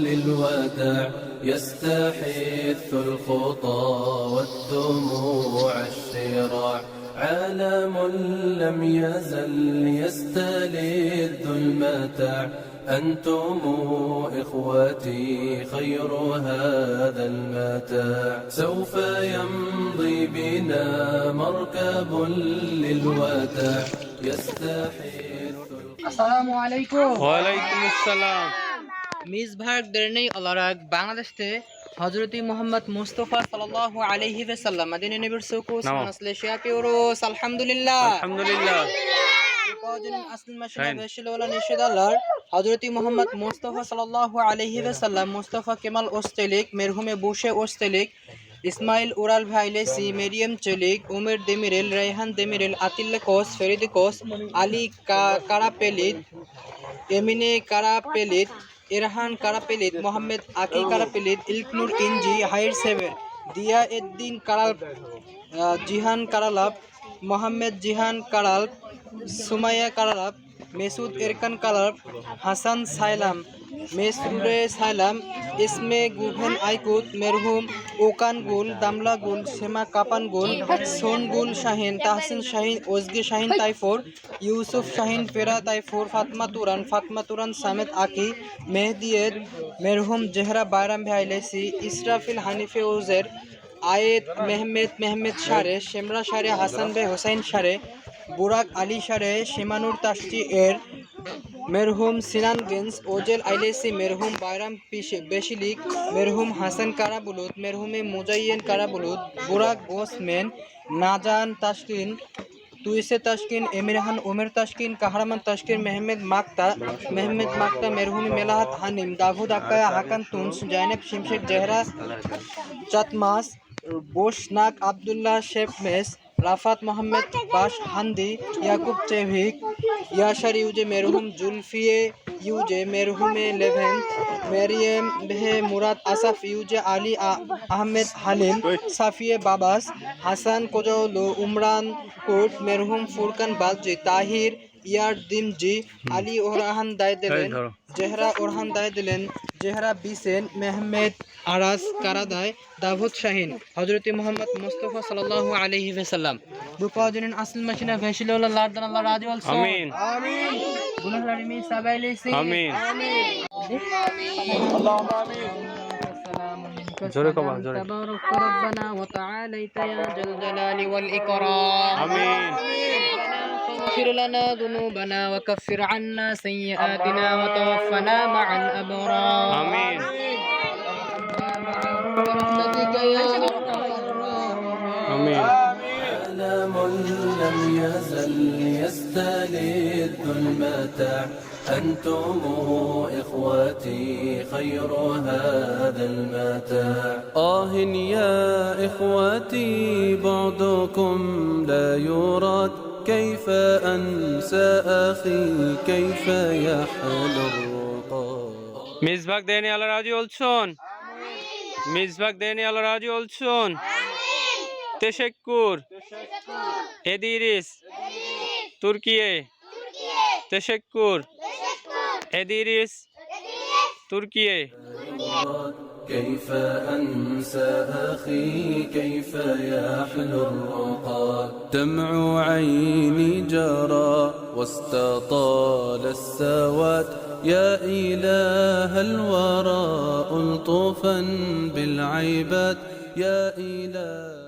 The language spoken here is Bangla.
للوداع يستحث الخطى والدموع الشراع عالم لم يزل يستلذ المتاع أنتم إخوتي خير هذا المتاع سوف يمضي بنا مركب للوداع يستحث আসসালামু আলাইকুম। ওয়ালাইকুম আসসালাম। মিসভাগ দেরনেই আলারাগ বাংলাদেশে হযরত মুহাম্মদ মুস্তাফা সাল্লাল্লাহু আলাইহি ওয়াসাল্লাম মদিনা নবীর সুকুস মাসলে শিয়াপি ওরস আলহামদুলিল্লাহ আলহামদুলিল্লাহ। কওজন আসল মাশনা বেশিল ওলা নিশিদাল্লাহ হযরত মুহাম্মদ মুস্তাফা সাল্লাল্লাহু আলাইহি ওয়াসাল্লাম মুস্তাফা কেমাল ওস্তেলিক মেরহুমে বুশে ওস্তেলিক ইসমাইল উরাল ভাইলেসি Meryem Celik Omer Demirel Reyhan Demirel Atilla Kos Feride Kos Ali কারাপেলিদ এমিনে কারাপেলিদ ইরহান কারাপেলিদ মোহাম্মদ আকি কারাপেলিদ ইলকনুর ইনজি হাইর সেভের দিয়া এদ্দিন কারাল জিহান কারালাপ মোহাম্মদ জিহান কারাল সুমাইয়া কারালাপ মেসুদ এরকান কারালাপ হাসান সাইলাম মেসরুরে সাইলাম ইসমে গুভেন আইকুত মেরহুম ওকান গুল দামলা গুল সেমা কাপান গুল সোন গুল শাহিন তাহসিন শাহিন ওজগে শাহিন তাইফোর ইউসুফ শাহিন ফেরা তাইফোর ফাতমা তুরান সামেদ আকি মেহদিয়েদ মেরহুম জেহরা বাইরাম ভাইলেসি ইসরাফিল হানিফে ওজের আয়েদ মেহমেদ শারে শেমরা শারে হাসান বে হোসাইন শারে বুরাক আলী শারে শিমানুর তাসটি এর মেরহুম সিনান গেন্স ওজেল আইলেসি মেরহুম বাইরাম বেশিলিক মেরহুম হাসান কারাবুলুত মেরহুমে মুজাইয়েন কারাবুলুত বুরাক গোসমেন নাজান তাসকিন তুইসে তাসকিন এমিরহান উমের তাসকিন কাহারামান তাসকিন মেহমেদ মাক্তা মেরহুমি মেলাহাত হানিম দাভুদ আকায়া হাকান তুনস জাইনেব শিমশেদ জেহরা চাতমাস বোশনাক আবদুল্লাহ শেফমেস রাফাত মোহাম্মদ বাশ হান্দি ইয়াকুব চেভিক ইয়াশার ইউজে মেরহুম জুলফিয়ে ইউজে মেরহুমে লেভেন মেরিয়েম বেহে মুরাদ আসাফ ইউজে আলী আহমেদ হালিম সাফিয়ে বাবাস হাসান কোজাউলু উমরান কোট মেরহুম ফুরকান বালজি তাহির ইয়ার দিমজি আলী ওরহান দায় দিলেন জেহরা ওরহান দায় দিলেন জেহরা বিসেন মেহমেদ আরাস কারাদায় দাভুদ শাহিন হযরত মুহাম্মদ মুস্তাফা সাল্লাল্লাহু আলাইহি ওয়াসাল্লাম রূপাজনিন আসল মাশিনা ভেশিলুল্লাহ লারদান আল্লাহ রাজি ওয়াল আমিন আমিন গুনাহগারি মি সাবাইলেসি আমিন আমিন আল্লাহুম্মা আমিন জোরে কবা জোরে তাবারাক রব্বানা ওয়া তাআলাইতা ইয়া জাল জালালি ওয়াল ইকরাম আমিন اغفر لنا ذنوبنا وكفر عنا سيئاتنا وتوفنا مع الأبرار آمين برحمتك يا أرحم آمين عالم لم يزل يستلذ المتاع أنتم إخوتي خير هذا المتاع يا إخوتي بعدكم لا يراد كيف أنسى أخي كيف يحلو الرقاد মিসভাগ দেনি আল্লাহ রাজি olsun মিসভাগ দেনি আল্লাহ রাজি olsun teşekkür ederiz Türkiye teşekkür ederiz Türkiye كيف أنسى أخي كيف يحلو الرقاد دمع عيني جرى واستطال السواد يا إله الورى ألطفا بالعباد يا إله